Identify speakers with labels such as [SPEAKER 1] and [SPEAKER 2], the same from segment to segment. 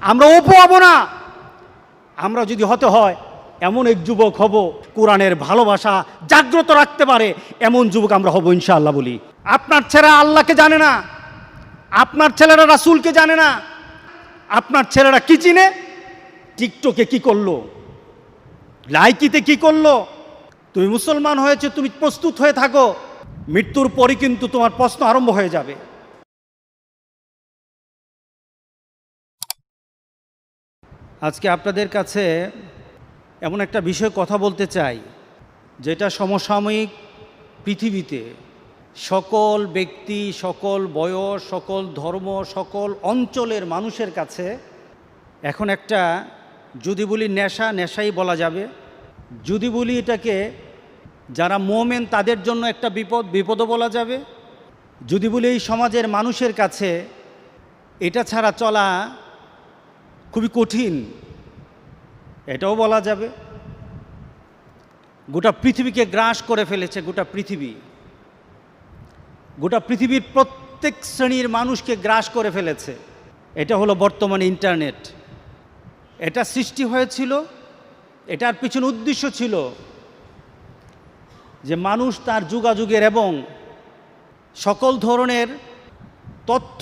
[SPEAKER 1] আমরা অপু হব না। আমরা যদি হতে হয় এমন এক যুবক হব কোরআনের ভালোবাসা জাগ্রত রাখতে পারে, এমন যুবক আমরা হব ইনশাআল্লাহ। বলি, আপনার ছেলেরা আল্লাহকে জানে না, আপনার ছেলেরা রাসূলকে জানে না, আপনার ছেলেরা কি চিনে? টিকটকে কি করলো, লাইকিতে কি করলো। তুমি মুসলমান হয়েছে, তুমি প্রস্তুত হয়ে থাকো, মৃত্যুর পরই কিন্তু তোমার প্রশ্ন আরম্ভ হয়ে যাবে। আজকে আপনাদের কাছে এমন একটা বিষয় কথা বলতে চাই, যেটা সমসাময়িক পৃথিবীতে সকল ব্যক্তি, সকল বয়স, সকল ধর্ম, সকল অঞ্চলের মানুষের কাছে এখন একটা, যদি বলি নেশাই বলা যাবে, যদি বলি এটাকে যারা মোমেন তাদের জন্য একটা বিপদও বলা যাবে, যদি বলি এই সমাজের মানুষের কাছে এটা ছাড়া চলা খুবই কঠিন, এটাও বলা যাবে। গোটা পৃথিবীকে গ্রাস করে ফেলেছে, গোটা পৃথিবীর প্রত্যেক শ্রেণীর মানুষকে গ্রাস করে ফেলেছে। এটা হলো বর্তমানে ইন্টারনেট। এটা সৃষ্টি হয়েছিল, এটার পিছনে উদ্দেশ্য ছিল যে মানুষ তার যুগাযুগের এবং সকল ধরনের তথ্য,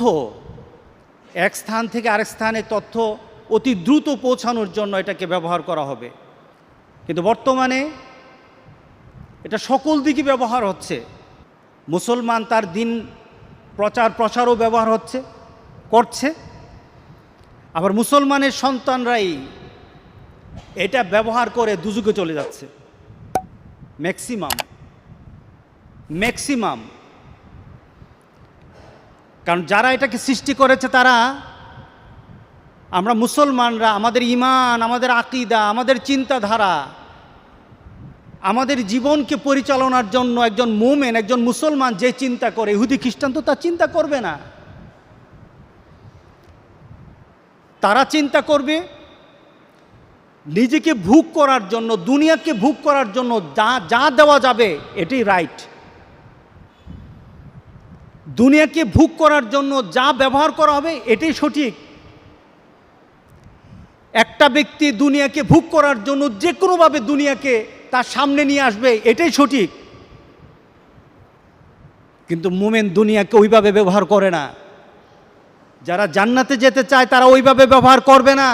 [SPEAKER 1] এক স্থান থেকে আরেক স্থানে তথ্য অতি দ্রুত পৌঁছানোর জন্য এটাকে ব্যবহার করা হবে। কিন্তু বর্তমানে এটা সকল দিকে ব্যবহার হচ্ছে। মুসলমান তার দিন প্রসারও ব্যবহার করছে, আবার মুসলমানের সন্তানরাই এটা ব্যবহার করে দুযুগে চলে যাচ্ছে। ম্যাক্সিমাম কারণ যারা এটাকে সৃষ্টি করেছে তারা, আমরা মুসলমানরা, আমাদের ঈমান, আমাদের আকীদা, আমাদের চিন্তাধারা, আমাদের জীবনকে পরিচালনার জন্য একজন মুমিন, একজন মুসলমান যে চিন্তা করে, ইহুদি খ্রিস্টান তো তা চিন্তা করবে না। তারা চিন্তা করবে নিজেকে ভোগ করার জন্য, দুনিয়াকে ভোগ করার জন্য যা দেওয়া যাবে এটাই রাইট। দুনিয়াকে ভোগ করার জন্য যা ব্যবহার করা হবে এটাই সঠিক। একটা ব্যক্তি দুনিয়াকে ভোগ করার জন্য যে কোনোভাবে দুনিয়াকে তার সামনে নিয়ে আসবে এটাই সঠিক। কিন্তু মুমিন দুনিয়াকে ওইভাবে ব্যবহার করে না। যারা জান্নাতে যেতে চায় তারা ওইভাবে ব্যবহার করবে না,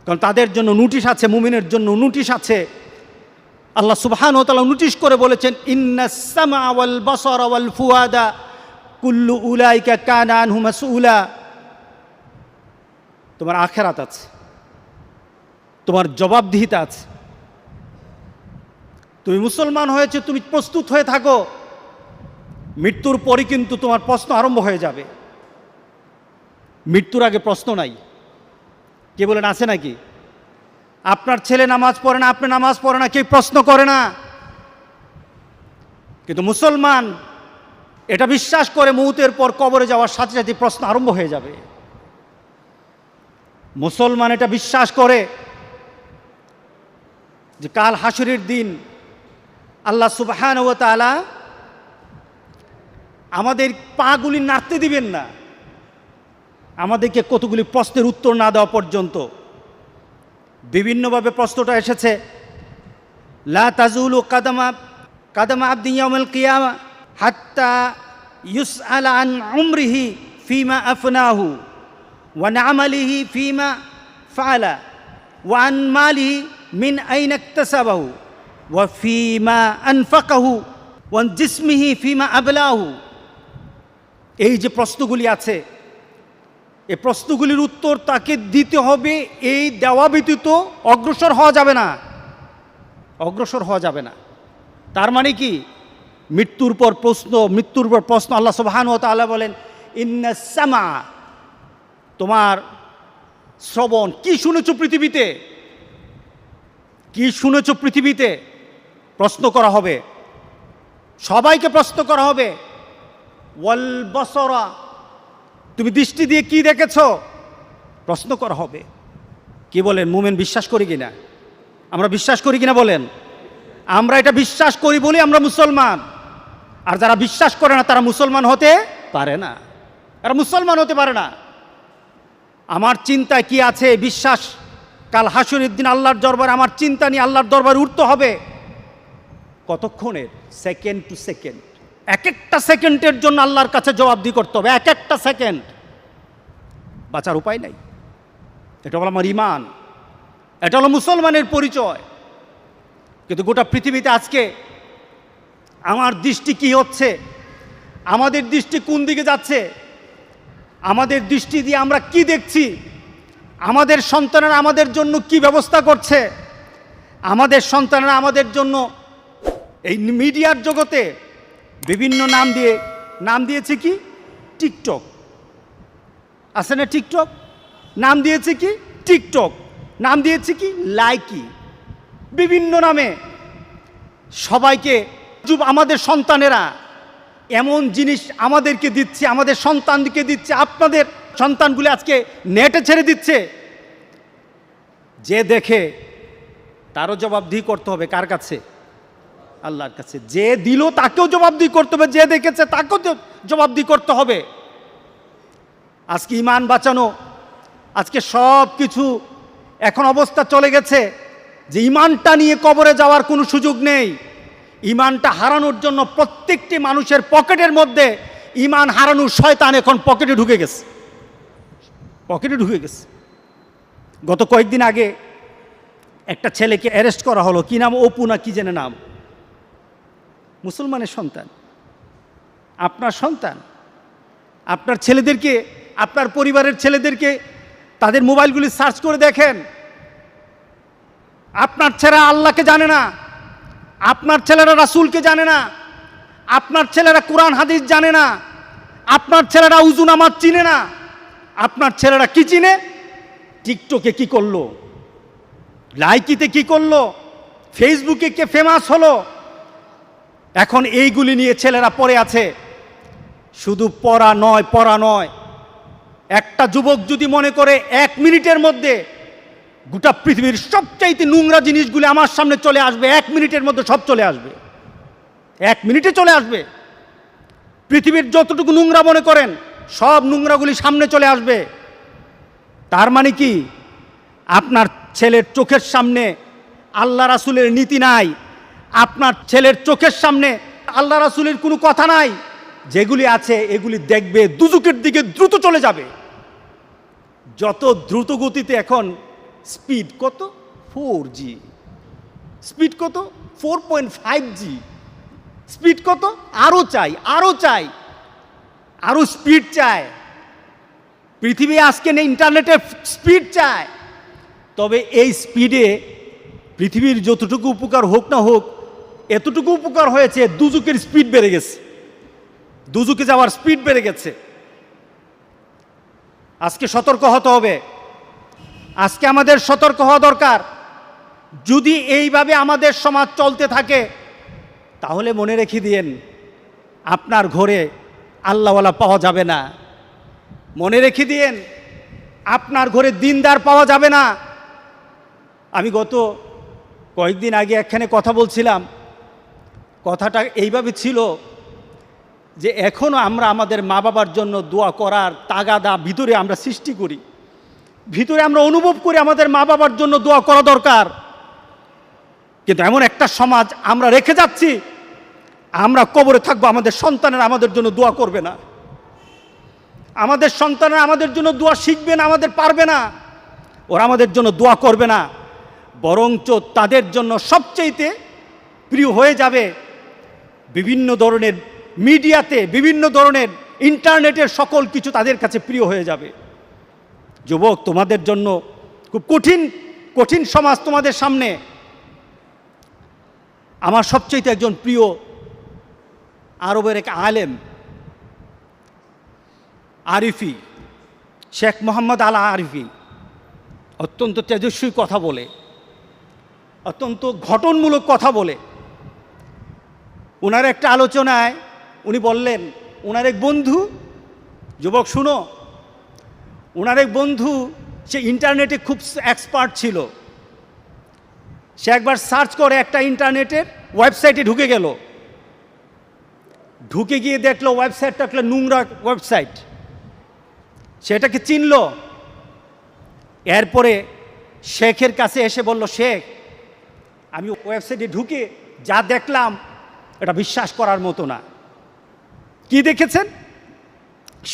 [SPEAKER 1] কারণ তাদের জন্য নোটিশ আছে, মুমিনের জন্য নোটিশ আছে। আল্লাহ সুবহানাহু ওয়া তাআলা নোটিশ করে বলেছেন, ইন্নাস সামআ ওয়াল বাসারা ওয়াল ফুয়াদা কুল্লু উলাইকা কানা আনহু মাসউলা। তোমার আখিরাত আছে, তোমার জবাবদিহিতা আছে। তুমি মুসলমান হয়েছে, তুমি প্রস্তুত হয়ে থাকো, মৃত্যুর পরই কিন্তু তোমার প্রশ্ন আরম্ভ হয়ে যাবে। মৃত্যুর আগে প্রশ্ন নাই। কে বলেন আছে নাকি? আপনার ছেলে নামাজ পড়ে না, আপনি নামাজ পড়ে না, কেউ প্রশ্ন করে না। কিন্তু মুসলমান এটা বিশ্বাস করে মৌতের পর কবরে যাওয়ার সাথে সাথে প্রশ্ন আরম্ভ হয়ে যাবে। মুসলমান এটা বিশ্বাস করে যে কাল হাসরের দিন আল্লাহ সুবহানাহু ওয়া তাআলা আমাদের পাগুলি নাড়তে দিবেন না, আমাদেরকে কতগুলি প্রশ্নের উত্তর না দেওয়া পর্যন্ত। বিভিন্নভাবে প্রশ্নটা এসেছে, লা তাজুলু কাদামা আবদি ইয়াউমাল কিয়ামা হাত্তা ইউসআলা আন উমরিহি ফিমা আফনাহু ওয়া আমালিহি ফিমা ফাআলা ওয়া আন মালিহি মিন আইনা ইকতাসাবাহু ওয়া ফিমা আনফাকাহু ওয়া আন জিসমিহি ফিমা আবলাহু। এই যে প্রশ্নগুলি আছে, এই প্রশ্নগুলির উত্তর তাকে দিতে হবে। এই দেওয়া ব্যতীত অগ্রসর হওয়া যাবে না। তার মানে কি? মৃত্যুর পর প্রশ্ন। আল্লাহ সুবহানাহু ওয়া তাআলা বলেন, ইন্নাস সামা, তোমার শ্রবণ, কি শুনেছ পৃথিবীতে, প্রশ্ন করা হবে, সবাইকে প্রশ্ন করা হবে। ওয়াল বাসারা, তুমি দৃষ্টি দিয়ে কি দেখেছ, প্রশ্ন করা হবে। কি বলেন, মুমিন বিশ্বাস করি কিনা? আমরা বিশ্বাস করি কিনা বলেন? আমরা এটা বিশ্বাস করি বলি আমরা মুসলমান। আর যারা বিশ্বাস করে না তারা মুসলমান হতে পারে না। আমার চিন্তায় কি আছে, বিশ্বাস কাল হাসরের দিন আল্লাহর দরবারে আমার চিন্তা নিয়ে আল্লাহর দরবারে উঠতে হবে। কতক্ষণের? সেকেন্ড টু সেকেন্ড, এক একটা সেকেন্ডের জন্য আল্লাহর কাছে জবাবদিহি করতে হবে। এক একটা সেকেন্ড বাঁচার উপায় নাই। এটা হলো আমার ঈমান, এটা হলো মুসলমানের পরিচয়। কিন্তু গোটা পৃথিবীতে আজকে আমার দৃষ্টি কি হচ্ছে, আমাদের দৃষ্টি কোন দিকে যাচ্ছে, আমাদের দৃষ্টি দিয়ে আমরা কি দেখছি, আমাদের সন্তানেরা আমাদের জন্য কি ব্যবস্থা করছে, আমাদের সন্তানেরা আমাদের জন্য এই মিডিয়ার জগতে বিভিন্ন নাম দিয়েছে কি, টিকটক আছে না, টিকটক নাম দিয়েছে কি, টিকটক নাম দিয়েছে কি, লাইকি, বিভিন্ন নামে সবাইকে আমাদের সন্তানেরা এমন জিনিস আমাদেরকে দিচ্ছে, আমাদের সন্তানকে দিচ্ছে, আপনাদের সন্তানগুলি আজকে নেটে ছেড়ে দিচ্ছে। যে দেখে তারও জবাবদিহি করতে হবে কার কাছে? আল্লাহর কাছে। যে দিল তাকেও জবাবদিহি করতে হবে, যে দেখেছে তাকেও জবাবদিহি করতে হবে। আজকে ঈমান বাঁচানো, আজকে সব কিছু এখন অবস্থা চলে গেছে যে ঈমানটা নিয়ে কবরে যাওয়ার কোনো সুযোগ নেই। ঈমানটা হারানোর জন্য প্রত্যেকটি মানুষের পকেটের মধ্যে ঈমান হারানোর শয়তান এখন পকেটে ঢুকে গেছে, পকেটে ঢুকে গেছে। গত কয়েকদিন আগে একটা ছেলেকে অ্যারেস্ট করা হলো, কি নাম, অপু না কি জেনে নাম, মুসলমানের সন্তান, আপনার সন্তান। আপনার ছেলেদেরকে, আপনার পরিবারের ছেলেদেরকে তাদের মোবাইলগুলি সার্চ করে দেখেন। আপনার ছেলেরা আল্লাহকে জানে না, আপনার ছেলেরা রাসূলকে জানে না, আপনার ছেলেরা কোরআন হাদিস জানে না, আপনার ছেলেরা উযু নামাজ চিনে না। আপনার ছেলেরা কি চিনে? টিকটকে কি করলো, লাইকিতে কি করলো, ফেসবুকে কে ফেমাস হলো। এখন এইগুলি নিয়ে ছেলেরা পড়ে আছে। শুধু পড়া নয়, একটা যুবক যদি মনে করে 1 মিনিটের মধ্যে গোটা পৃথিবীর সবচাইতে নোংরা জিনিসগুলি আমার সামনে চলে আসবে, 1 মিনিটের মধ্যে সব চলে আসবে, 1 মিনিটে চলে আসবে। পৃথিবীর যতটুকু নোংরা মনে করেন সব নোংরাগুলি সামনে চলে আসবে। তার মানে কি? আপনার ছেলের চোখের সামনে আল্লাহ রাসূলের নীতি নাই, আপনার ছেলের চোখের সামনে আল্লাহ রাসূলের কোনো কথা নাই। যেগুলি আছে এগুলি দেখবে, দুজুকের দিকে দ্রুত চলে যাবে। যত দ্রুত গতিতে এখন স্পিড কত, 4G, স্পিড কত, 4.5G, স্পিড কত, আরও চাই, আরও স্পিড চায়। পৃথিবী আজকে নেই, ইন্টারনেটের স্পিড চায়। তবে এই স্পিডে পৃথিবীর যতটুকু উপকার হোক না হোক, এতটুকু উপকার হয়েছে, দুজুকের স্পিড বেড়ে গেছে, দুজুকে যাওয়ার স্পিড বেড়ে গেছে। আজকে সতর্ক হতে হবে, আজকে আমাদের সতর্ক হওয়া দরকার। যদি এইভাবে আমাদের সমাজ চলতে থাকে তাহলে মনে রেখে দিয়েন, আপনার ঘরে আল্লাহওয়ালা পাওয়া যাবে না। মনে রেখে দিয়েন, আপনার ঘরে দিনদার পাওয়া যাবে না। আমি গত কয়েকদিন আগে একখানে কথা বলছিলাম, কথাটা এইভাবে ছিল যে এখনও আমরা আমাদের মা বাবার জন্য দোয়া করার তাগাদা ভিতরে আমরা সৃষ্টি করি, ভিতরে আমরা অনুভব করি আমাদের মা বাবার জন্য দোয়া করা দরকার। কিন্তু এমন একটা সমাজ আমরা রেখে যাচ্ছি, আমরা কবরে থাকবো, আমাদের সন্তানেরা আমাদের জন্য দোয়া করবে না, আমাদের সন্তানেরা আমাদের জন্য দোয়া শিখবে না, আমাদের পারবে না, ওরা আমাদের জন্য দোয়া করবে না। বরঞ্চ তাদের জন্য সবচেয়ে প্রিয় হয়ে যাবে বিভিন্ন ধরনের মিডিয়াতে, বিভিন্ন ধরনের ইন্টারনেটের সকল কিছু তাদের কাছে প্রিয় হয়ে যাবে। যুবক, তোমাদের জন্য খুব কঠিন সমাজ তোমাদের সামনে। আমার সবচেয়ে একজন প্রিয় আরবের এক আলেম, আরিফি, শেখ মোহাম্মদ আল আরিফি, অত্যন্ত তেজস্বী কথা বলে, অত্যন্ত ঘটনমূলক কথা বলে। ওনার একটা আলোচনায় উনি বললেন, ওনার এক বন্ধু, যুবক শুনো, ওনার এক বন্ধু সে ইন্টারনেটে খুব এক্সপার্ট ছিল। সে একবার সার্চ করে একটা ইন্টারনেটের ওয়েবসাইটে ঢুকে গেল, ঢুকে গিয়ে দেখলো ওয়েবসাইটটা একটা নোংরা ওয়েবসাইট। সেটাকে চিনল, এরপরে শেখের কাছে এসে বলল, শেখ আমি ওয়েবসাইটে ঢুকে যা দেখলাম এটা বিশ্বাস করার মতো না। কি দেখেছেন?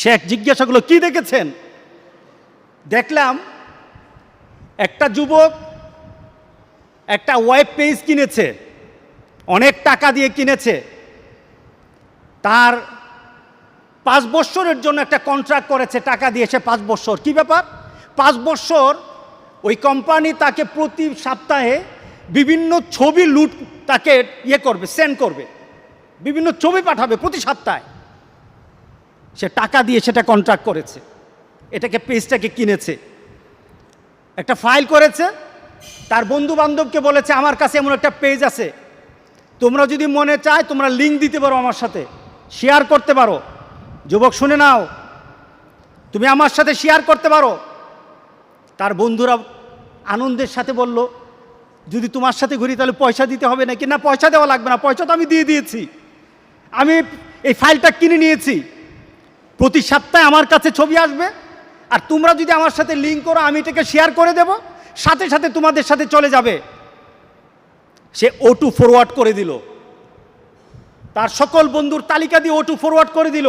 [SPEAKER 1] শেখ জিজ্ঞাসা করলো, কি দেখেছেন? দেখলাম একটা যুবক একটা ওয়েব পেজ কিনেছে, অনেক টাকা দিয়ে কিনেছে, তার 5 বছরের জন্য একটা কন্ট্রাক্ট করেছে, টাকা দিয়েছে 5 বছর। কি ব্যাপার? 5 বছর ওই কোম্পানি তাকে প্রতি সপ্তাহে বিভিন্ন ছবি তাকে করবে, সেন্ড করবে, বিভিন্ন ছবি পাঠাবে প্রতি সপ্তাহে। সে টাকা দিয়ে সেটা কন্ট্রাক্ট করেছে, এটাকে পেজটাকে কিনেছে, একটা ফাইল করেছে, তার বন্ধু বান্ধবকে বলেছে আমার কাছে এমন একটা পেজ আছে, তোমরা যদি মনে চায় তোমরা লিঙ্ক দিতে পারো, আমার সাথে শেয়ার করতে পারো। যুবক শুনে নাও, তুমি আমার সাথে শেয়ার করতে পারো। তার বন্ধুরা আনন্দের সাথে বলল, যদি তোমার সাথে ঘুরি তাহলে পয়সা দিতে হবে নাকি? না, পয়সা দেওয়া লাগবে না, পয়সা তো আমি দিয়ে দিয়েছি, আমি এই ফাইলটা কিনে নিয়েছি, প্রতি সপ্তাহে আমার কাছে ছবি আসবে, আর তোমরা যদি আমার সাথে লিঙ্ক করো আমি এটাকে শেয়ার করে দেব, সাথে সাথে তোমাদের সাথে চলে যাবে। সে O2 ফরওয়ার্ড করে দিল, তার সকল বন্ধুর তালিকা দিয়ে O2 ফরওয়ার্ড করে দিল।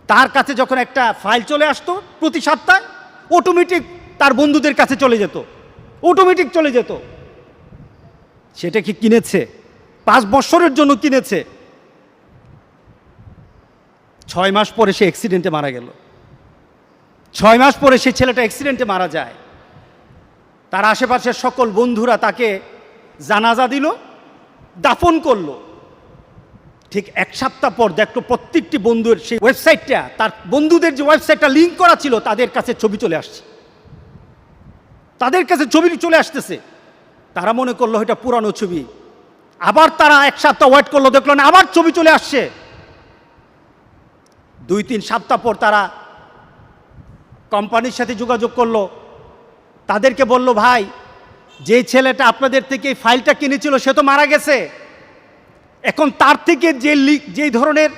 [SPEAKER 1] তার কাছে যখন একটা ফাইল চলে আসতো প্রতি সপ্তাহে, অটোমেটিক তার বন্ধুদের কাছে চলে যেত, অটোমেটিক চলে যেত। সেটা কি কিনেছে? 5 বছরের জন্য কিনেছে। 6 মাস পরে সে অ্যাক্সিডেন্টে মারা গেল। 6 মাস পরে সে ছেলেটা অ্যাক্সিডেন্টে মারা যায়। তার আশেপাশের সকল বন্ধুরা তাকে জানাজা দিল, দাফন করলো। ঠিক 1 সপ্তাহ পর দেখলো প্রত্যেকটি বন্ধুর সেই ওয়েবসাইটটা, তার বন্ধুদের যে ওয়েবসাইটটা লিঙ্ক করা ছিল, তাদের কাছে ছবি চলে আসছে, তাদের কাছে ছবি চলে আসতেছে। তারা মনে করলো এটা পুরানো ছবি। আবার তারা 1 সপ্তাহ ওয়েট করলো, দেখলো না, আবার ছবি চলে আসছে। 2-3 সপ্তাহ পর তারা কোম্পানির সাথে যোগাযোগ করলো, তাদেরকে বলল, ভাই যে ছেলেটা আপনাদের থেকে এই ফাইলটা কিনেছিল সে তো মারা গেছে, এখন তার থেকে যে ধরনের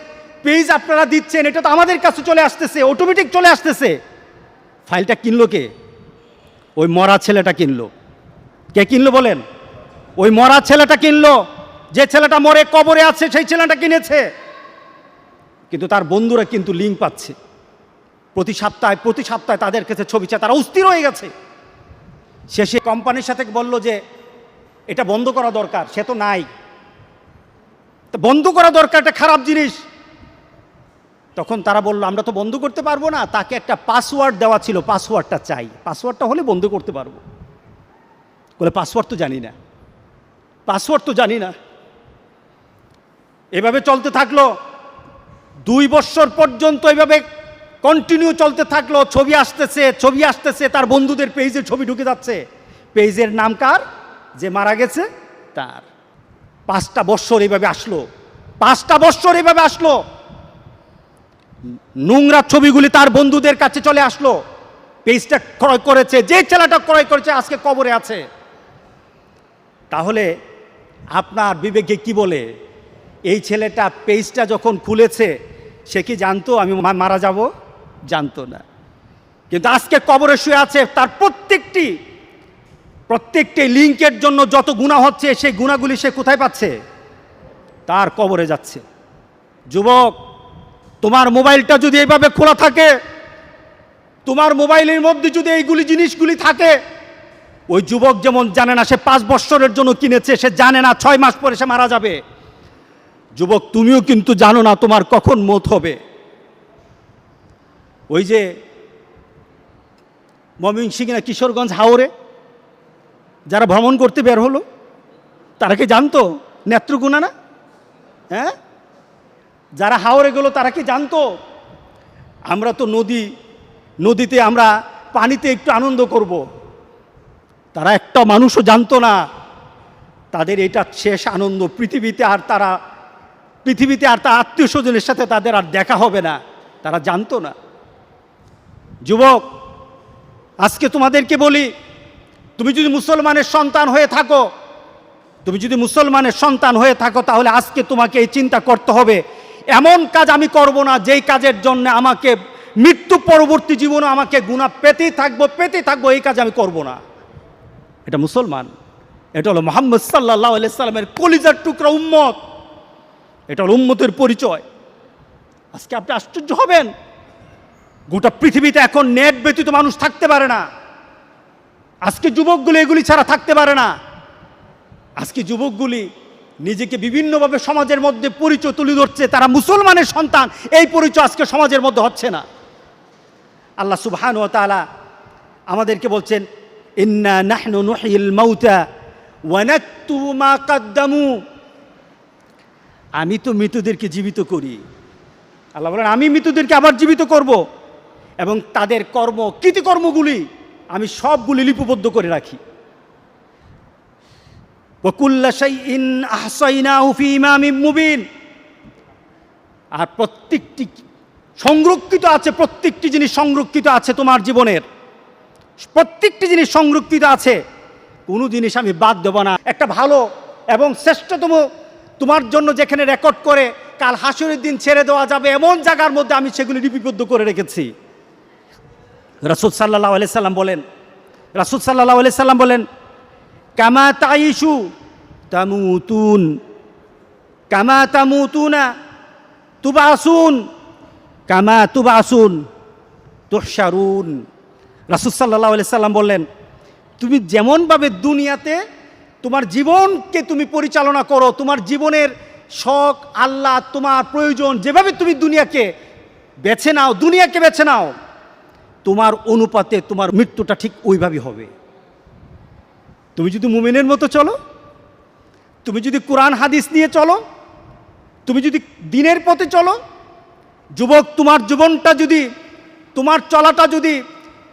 [SPEAKER 1] পেজ আপনারা দিচ্ছেন এটা তো আমাদের কাছে চলে আসতেছে, অটোমেটিক চলে আসতেছে। ফাইলটা কিনলো কে? ওই মরা ছেলেটা কিনলো। কে কিনলো বলেন? ওই মরা ছেলেটা কিনলো। যে ছেলেটা মরে কবরে আছে সেই ছেলেটা কিনেছে। কিন্তু তার বন্ধুরা কিন্তু লিঙ্ক পাচ্ছে, প্রতি সপ্তাহে তাদের কাছে ছবি চায়, তারা অস্থির হয়ে গেছে। শেষে কোম্পানির সাথে বলল যে এটা বন্ধ করা দরকার, সে তো নাই, তো বন্ধ করা দরকার, একটা খারাপ জিনিস। তখন তারা বলল আমরা তো বন্ধ করতে পারবো না, তাকে একটা পাসওয়ার্ড দেওয়া ছিল, পাসওয়ার্ডটা চাই, পাসওয়ার্ডটা হলে বন্ধ করতে পারবো। বলে পাসওয়ার্ড তো জানি না, পাসওয়ার্ড তো জানি না। এভাবে চলতে থাকলো 2 বছর পর্যন্ত, এভাবে কন্টিনিউ চলতে থাকলো। ছবি আসতেছে, তার বন্ধুদের পেজে ছবি ঢুকে যাচ্ছে। পেজের নাম কার? যে মারা গেছে তার। 5টা বছর এইভাবে আসলো, 5টা বছর এইভাবে আসলো। নোংরা ছবিগুলি তার বন্ধুদের কাছে চলে আসলো। পেজটা ক্রয় করেছে, যে ছেলেটা ক্রয় করেছে আজকে কবরে আছে। তাহলে আপনার বিবেকে কি বলে? এই ছেলেটা পেজটা যখন খুলেছে সে কি জানতো আমি মারা যাব? জানতো না। কিন্তু আজকে কবরে শুয়ে আছে, তার প্রত্যেকটি লিঙ্কের জন্য যত গুনাহ হচ্ছে সেই গুনাহগুলি সে কোথায় পাচ্ছে? তার কবরে যাচ্ছে। যুবক, তোমার মোবাইলটা যদি এইভাবে খোলা থাকে, তোমার মোবাইলের মধ্যে যদি এইগুলি জিনিসগুলি থাকে, ওই যুবক যেমন জানে না সে 5 বছরের জন্য কিনেছে, সে জানে না 6 মাস পরে সে মারা যাবে। যুবক, তুমিও কিন্তু জানো না তোমার কখন মৌত হবে। ওই যে ময়মনসিংহ না কিশোরগঞ্জ হাওরে যারা ভ্রমণ করতে বের হলো, তারা কি জানতো নেত্রকোনা না? হ্যাঁ, যারা হাওরে গেল তারা কি জানতো আমরা তো নদীতে আমরা পানিতে একটু আনন্দ করব? তারা একটা মানুষও জানতো না তাদের এটা শেষ আনন্দ। পৃথিবীতে আর তার আত্মীয় স্বজনের সাথে তাদের আর দেখা হবে না, তারা জানতো না। যুবক, আজকে তোমাদেরকে বলি, তুমি যদি মুসলমানের সন্তান হয়ে থাকো তাহলে আজকে তোমাকে এই চিন্তা করতে হবে, এমন কাজ আমি করব না যেই কাজের জন্য আমাকে মৃত্যু পরবর্তী জীবনে আমাকে গুনাহ পেতেই থাকবো, এই কাজ আমি করব না। এটা মুসলমান, এটা হলো মুহাম্মদ সাল্লাল্লাহু আলাইহি সাল্লামের কলিজার টুকরা উম্মত, এটা হলো উম্মতের পরিচয়। আজকে আপনি আশ্চর্য হবেন, গোটা পৃথিবীতে এখন নেট ব্যতীত মানুষ থাকতে পারে না। আজকে যুবকগুলি এগুলি ছাড়া থাকতে পারে না। আজকে যুবকগুলি নিজেকে বিভিন্নভাবে সমাজের মধ্যে পরিচয় তুলে ধরছে, তারা মুসলমানের সন্তান, এই পরিচয় আজকে সমাজের মধ্যে হচ্ছে না। আল্লাহ সুবহানাহু ওয়া তাআলা আমাদেরকে বলছেন, ইন্না নাহনু নুহয়িল মাউতা ওয়া নাকতুবু মা কদ্দামু, আমি তো মৃতদেরকে জীবিত করি। আল্লাহ বলেন, আমি মৃতদেরকে আবার জীবিত করব এবং তাদের কৃতিকর্মগুলি আমি সবগুলি লিপিবদ্ধ করে রাখি। ওয়া কুল্লা শাইইন আহসাইনাহু ফি ইমামিম মুবিন, আর প্রত্যেকটি সংরক্ষিত আছে, প্রত্যেকটি জিনিস সংরক্ষিত আছে তোমার জীবনের, প্রত্যেকটি জিনিস সংরক্ষিত আছে, কোনো জিনিস আমি বাদ দেব না। একটা ভালো এবং শ্রেষ্ঠতম তোমার জন্য যেখানে রেকর্ড করে কাল হাসরের দিন ছেড়ে দেওয়া যাবে এমন জায়গার মধ্যে আমি সেগুলি লিপিবদ্ধ করে রেখেছি। রাসূল সাল্লাল্লাহু আলাইহি সাল্লাম বলেন, কামা তাইশু তামুতুন কামা তামুতুনা তুবাসুন কামা তুবাসুন তুহশারুন। রাসূল সাল্লাল্লাহু আলাইহি সাল্লাম বললেন, তুমি যেমনভাবে দুনিয়াতে তোমার জীবনকে তুমি পরিচালনা করো, তোমার জীবনের শখ আল্লাহ তোমার প্রয়োজন যেভাবে তুমি দুনিয়াকে বেছে নাও, তোমার অনুপাতে তোমার মৃত্যুটা ঠিক ওইভাবেই হবে। তুমি যদি মুমিনের মতো চলো, তুমি যদি কোরআন হাদিস নিয়ে চলো, তুমি যদি দ্বীনের পথে চলো, যুবক তোমার জীবনটা যদি, তোমার চলাটা যদি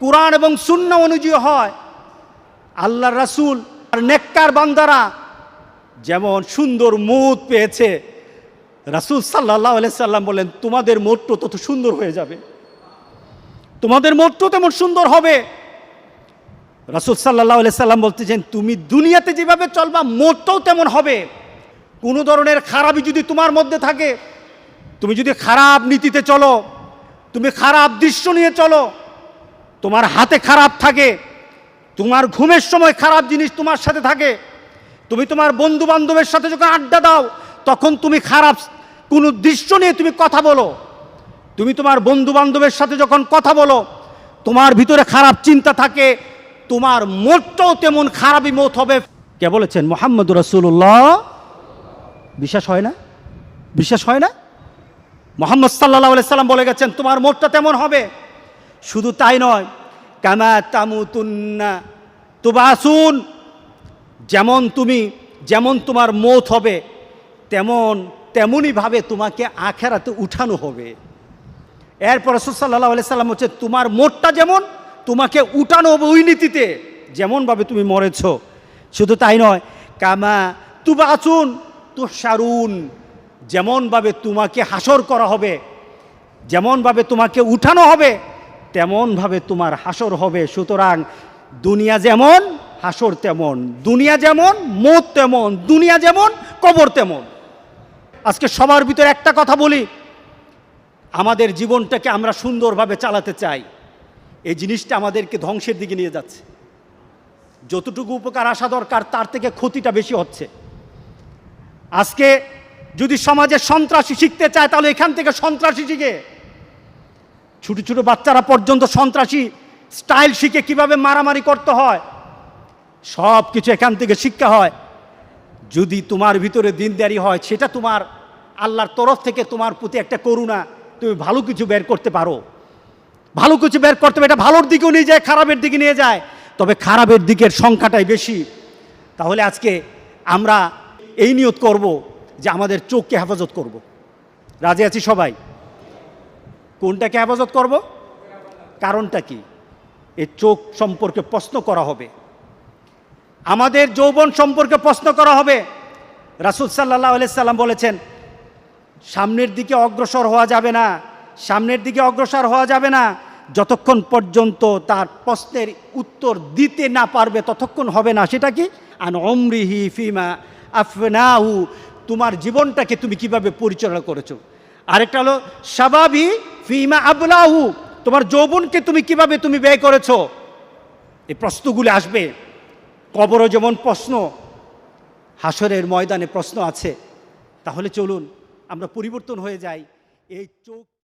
[SPEAKER 1] কোরআন এবং সুন্নাহ অনুযায়ী হয়, আল্লাহর রাসূল আর নেককার বান্দারা যেমন সুন্দর মউত পেয়েছে, রাসূল সাল্লাল্লাহু আলাইহি সাল্লাম বলেন, তোমাদের মউতও তত সুন্দর হয়ে যাবে, তোমাদের মউতও তেমন সুন্দর হবে। রাসূল সাল্লাল্লাহু আলাইহি সাল্লাম বলতেছেন, তুমি দুনিয়াতে যেভাবে চলবা মউতও তেমন হবে। কোনো ধরনের খারাপই যদি তোমার মধ্যে থাকে, তুমি যদি খারাপ নীতিতে চলো, তুমি খারাপ দৃশ্য নিয়ে চলো, তোমার হাতে খারাপ থাকে, তোমার ঘুমের সময় খারাপ জিনিস তোমার সাথে থাকে, তুমি তোমার বন্ধু বান্ধবের সাথে যখন আড্ডা দাও তখন তুমি খারাপ কোনো দৃশ্য নিয়ে তুমি কথা বলো, তুমি তোমার বন্ধু বান্ধবের সাথে যখন কথা বলো তোমার ভিতরে খারাপ চিন্তা থাকে, তোমার মউতটাও তেমন খারাপই মউত হবে। কে বলেছেন? মুহাম্মদুর রাসূলুল্লাহ। বিশ্বাস হয় না? মুহাম্মদ সাল্লাল্লাহু আলাইহি সাল্লাম বলে গেছেন তোমার মউতটা তেমন হবে। শুধু তাই নয়, কামা তামুতুন্না তুবাসুন, যেমন তোমার মউত হবে তেমনইভাবে তোমাকে আখিরাতে উঠানো হবে। এরপর রাসূল সাল্লাল্লাহু আলাইহি সাল্লাম হচ্ছে তোমার মউতটা যেমন তোমাকে উঠানো হবে ওই নীতিতে যেমনভাবে তুমি মরেছ। শুধু তাই নয়, কামা তুবাসুন তুহশারুন, যেমনভাবে তোমাকে হাসর করা হবে, যেমনভাবে তোমাকে উঠানো হবে তেমনভাবে তোমার হাসর হবে। সুতরাং দুনিয়া যেমন হাসর তেমন, দুনিয়া যেমন মউত তেমন, দুনিয়া যেমন কবর তেমন। আজকে সবার ভিতরে একটা কথা বলি, আমাদের জীবনটাকে আমরা সুন্দরভাবে চালাতে চাই, এই জিনিসটা আমাদেরকে ধ্বংসের দিকে নিয়ে যাচ্ছে। যতটুকু উপকার আসা দরকার তার থেকে ক্ষতিটা বেশি হচ্ছে। আজকে যদি সমাজে সন্ত্রাসী শিখতে চায় তাহলে এখান থেকে সন্ত্রাসী শিখে, ছোট ছোট বাচ্চারা পর্যন্ত সন্ত্রাসী স্টাইল শিখে কিভাবে মারামারি করতে হয়, সব কিছু এখান থেকে শিক্ষা হয়। যদি তোমার ভিতরে দিনদারি হয়, সেটা তোমার আল্লাহর তরফ থেকে তোমার প্রতি একটা করুণা, তুমি ভালো কিছু বের করতে পারো, ভালো কিছু বের করতে পারো। এটা ভালোর দিকেও নিয়ে যায়, খারাপের দিকে নিয়ে যায়, তবে খারাপের দিকের সংখ্যাটাই বেশি। তাহলে আজকে আমরা এই নিয়ত করব যে আমাদের চোখকে হেফাজত করব। রাজি আছি সবাই? কোনটাকে হেফাজত করব? কারণটা কি? এই চোখ সম্পর্কে প্রশ্ন করা হবে, আমাদের যৌবন সম্পর্কে প্রশ্ন করা হবে। রাসূল সাল্লাল্লাহু আলাইহি সাল্লাম বলেছেন, সামনের দিকে অগ্রসর হওয়া যাবে না যতক্ষণ পর্যন্ত তার প্রশ্নের উত্তর দিতে না পারবে ততক্ষণ হবে না। সেটা কি? আন উমরিহি ফিমা আফনাহু, তোমার জীবনটাকে তুমি কিভাবে পরিচালনা করেছো। আরেকটা হলো শাবাবি ফিমা আবলাহু, তোমার যৌবনকে কিভাবে ব্যয় করেছো, এই প্রশ্নগুলো আসবে। কবরও যেমন প্রশ্ন, হাসরের ময়দানে প্রশ্ন আছে। তাহলে চলুন আমরা পরিবর্তন হয়ে যাই। এই চোখ